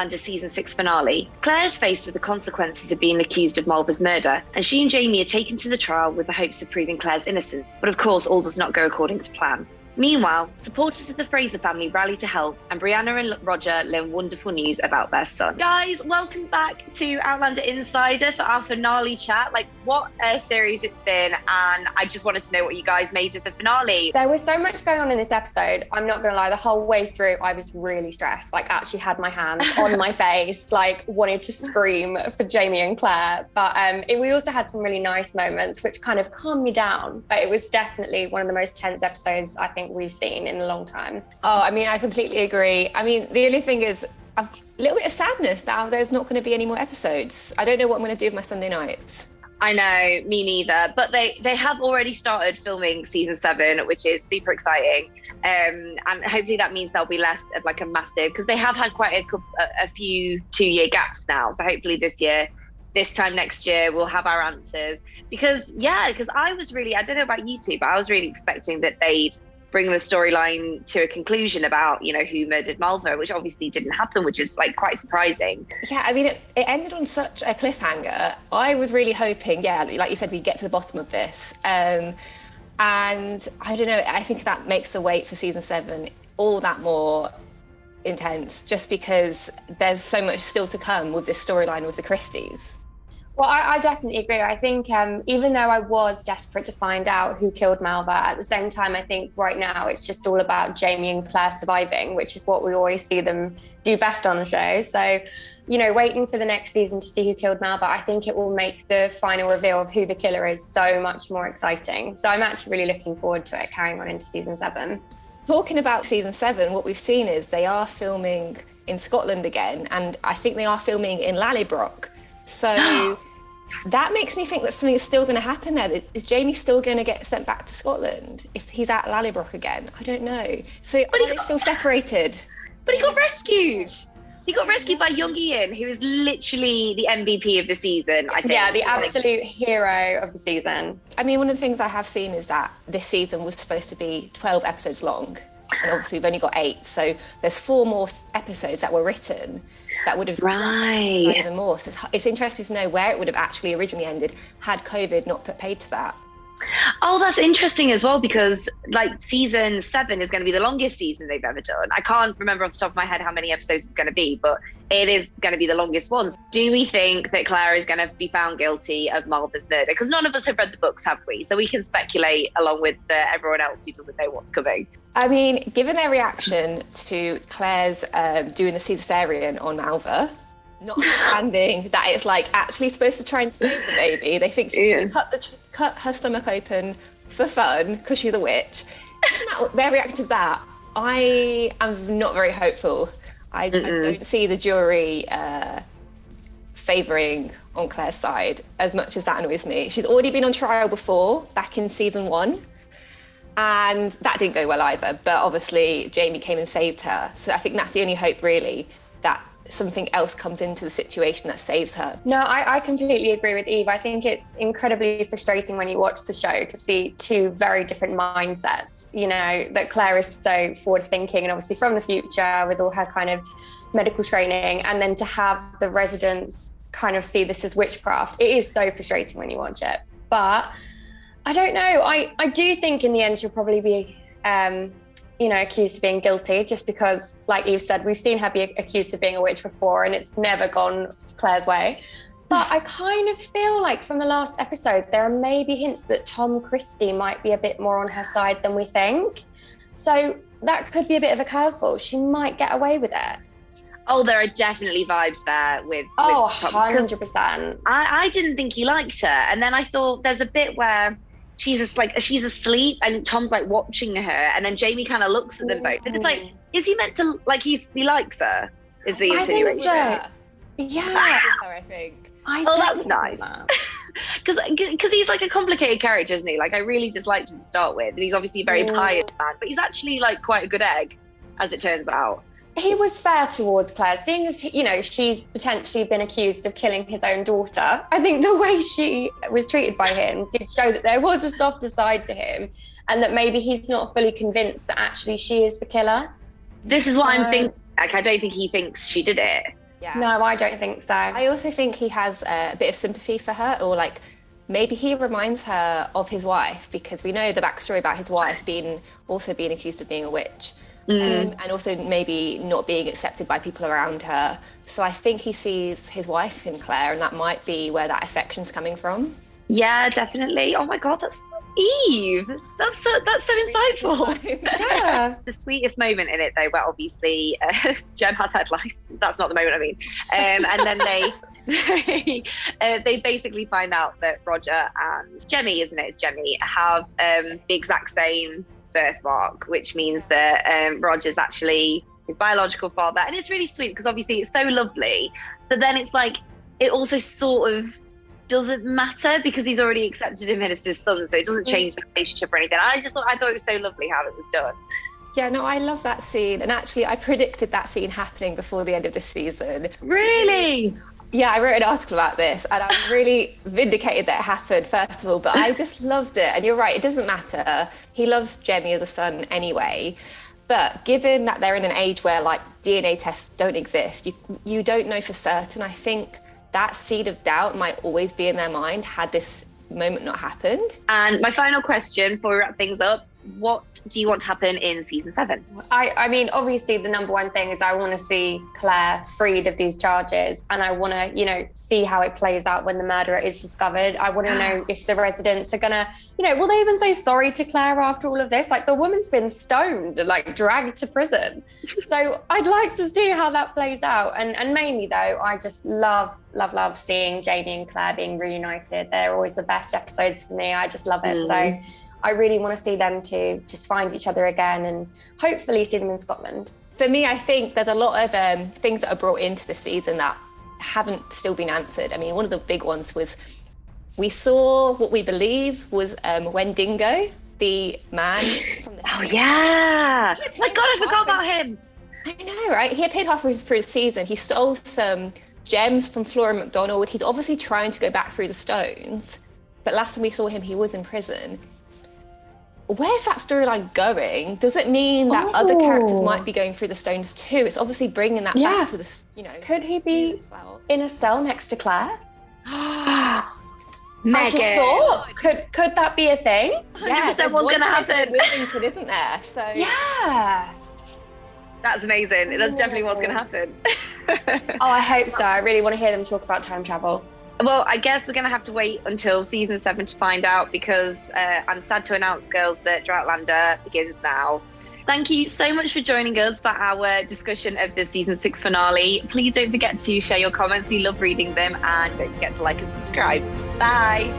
Outlander season 6 finale, Claire's faced with the consequences of being accused of Malva's murder, and she and Jamie are taken to the trial with the hopes of proving Claire's innocence. But of course, all does not go according to plan. Meanwhile, supporters of the Fraser family rally to help, and Brianna and Roger learn wonderful news about their son. Guys, welcome back to Outlander Insider for our finale chat. Like, what a series it's been, and I just wanted to know what you guys made of the finale. There was so much going on in this episode. I'm not gonna lie, the whole way through, I was really stressed. Like, actually had my hands on my face, like wanted to scream for Jamie and Claire. But we also had some really nice moments, which kind of calmed me down. But it was definitely one of the most tense episodes I think we've seen in a long time. Oh, I mean, I completely agree. I mean, the only thing is a little bit of sadness now there's not going to be any more episodes. I don't know what I'm going to do with my Sunday nights. I know, me neither. But they have already started filming season 7, which is super exciting. And hopefully that means there'll be less of like a massive, because they have had quite a few 2-year gaps now. So hopefully this time next year, we'll have our answers. Because I was really, I don't know about you two, but I was really expecting that they'd bring the storyline to a conclusion about, you know, who murdered Malva, which obviously didn't happen, which is like quite surprising. Yeah, I mean, it ended on such a cliffhanger. I was really hoping, like you said, we'd get to the bottom of this. And I don't know, I think that makes the wait for season 7 all that more intense, just because there's so much still to come with this storyline with the Christies. Well, I definitely agree. I think even though I was desperate to find out who killed Malva, at the same time, I think right now it's just all about Jamie and Claire surviving, which is what we always see them do best on the show. So, you know, waiting for the next season to see who killed Malva, I think it will make the final reveal of who the killer is so much more exciting. So I'm actually really looking forward to it carrying on into season 7. Talking about season 7, what we've seen is they are filming in Scotland again, and I think they are filming in Lallybroch. So that makes me think that something is still going to happen there. Is Jamie still going to get sent back to Scotland if he's at Lallybroch again? I don't know. So are they still separated? But he got rescued. He got rescued by young Ian, who is literally the MVP of the season, I think. Yeah, the absolute hero of the season. I mean, one of the things I have seen is that this season was supposed to be 12 episodes long. And obviously we've only got 8. So there's 4 more episodes that were written that would have right. even more. So it's interesting to know where it would have actually originally ended had COVID not put paid to that. Oh, that's interesting as well, because like season 7 is going to be the longest season they've ever done. I can't remember off the top of my head how many episodes it's going to be, but it is going to be the longest one. Do we think that Claire is going to be found guilty of Malva's murder? Because none of us have read the books, have we? So we can speculate along with everyone else who doesn't know what's coming. I mean, given their reaction to Claire's doing the cesarean on Malva, not understanding that it's like actually supposed to try and save the baby, they think she cut her stomach open for fun because she's a witch. Their reaction to that, I am not very hopeful. I don't see the jury favouring on Claire's side as much as that annoys me. She's already been on trial before, back in season 1. And that didn't go well either, but obviously Jamie came and saved her. So I think that's the only hope really, that something else comes into the situation that saves her. No, I completely agree with Eve. I think it's incredibly frustrating when you watch the show to see 2 very different mindsets. You know, that Claire is so forward thinking and obviously from the future with all her kind of medical training, and then to have the residents kind of see this as witchcraft. It is so frustrating when you watch it. But I don't know. I do think in the end she'll probably be accused of being guilty, just because, like Eve said, we've seen her be accused of being a witch before and it's never gone Claire's way. But I kind of feel like from the last episode, there are maybe hints that Tom Christie might be a bit more on her side than we think. So that could be a bit of a curveball. She might get away with it. Oh, there are definitely vibes there with Tom. 100%. I didn't think he liked her. And then I thought there's a bit where she's asleep and Tom's like watching her, and then Jamie kind of looks at them both. And it's like, is he meant to, like, he likes her? Is the insinuation? I think so. Yeah. I think. That's nice. Because he's like a complicated character, isn't he? Like, I really disliked him to start with. And he's obviously a very pious man, but he's actually like quite a good egg, as it turns out. He was fair towards Claire, seeing as, you know, she's potentially been accused of killing his own daughter. I think the way she was treated by him did show that there was a softer side to him, and that maybe he's not fully convinced that actually she is the killer. This is what I'm thinking. Like, I don't think he thinks she did it. Yeah. No, I don't think so. I also think he has a bit of sympathy for her, or like maybe he reminds her of his wife, because we know the backstory about his wife being accused of being a witch. And also maybe not being accepted by people around her. So I think he sees his wife in Claire, and that might be where that affection's coming from. Yeah, definitely. Oh my God, that's Eve. That's so insightful. Yeah. The sweetest moment in it, though, where obviously Jem has head lice. That's not the moment I mean. And then they basically find out that Roger and Jemmy, isn't it? It's Jemmy, have the exact same birthmark, which means that Roger's actually his biological father. And it's really sweet because obviously it's so lovely, but then it's like it also sort of doesn't matter because he's already accepted him as his son, so it doesn't change the relationship or anything. I thought it was so lovely how it was done. Yeah, no, I love that scene, and actually I predicted that scene happening before the end of the season. Really? Yeah, I wrote an article about this, and I'm really vindicated that it happened, first of all, but I just loved it. And you're right, it doesn't matter. He loves Jemmy as a son anyway. But given that they're in an age where like DNA tests don't exist, you don't know for certain. I think that seed of doubt might always be in their mind had this moment not happened. And my final question before we wrap things up, what do you want to happen in season 7? I mean, obviously the number one thing is I want to see Claire freed of these charges, and I want to, see how it plays out when the murderer is discovered. I want to know if the residents are gonna, will they even say sorry to Claire after all of this? Like, the woman's been stoned and like dragged to prison. So I'd like to see how that plays out. And mainly though, I just love seeing Jamie and Claire being reunited. They're always the best episodes for me. I just love it. So I really want to see them two just find each other again and hopefully see them in Scotland. For me, I think there's a lot of things that are brought into the season that haven't still been answered. I mean, one of the big ones was we saw what we believe was Wendigo, the man from the... Oh, yeah. My God, I forgot about him. I know, right? He appeared halfway through the season. He stole some gems from Flora MacDonald. He's obviously trying to go back through the stones. But last time we saw him, he was in prison. Where's that storyline going? Does it mean that other characters might be going through the stones too? It's obviously bringing that back to this, Could he be in a cell next to Claire? Megan. I just thought, could that be a thing? 100% what's going to happen. Wilmington, isn't there? So yeah. That's amazing. That's definitely what's going to happen. Oh, I hope so. I really want to hear them talk about time travel. Well, I guess we're going to have to wait until season 7 to find out, because I'm sad to announce, girls, that Outlander begins now. Thank you so much for joining us for our discussion of the season 6 finale. Please don't forget to share your comments. We love reading them, and don't forget to like and subscribe. Bye.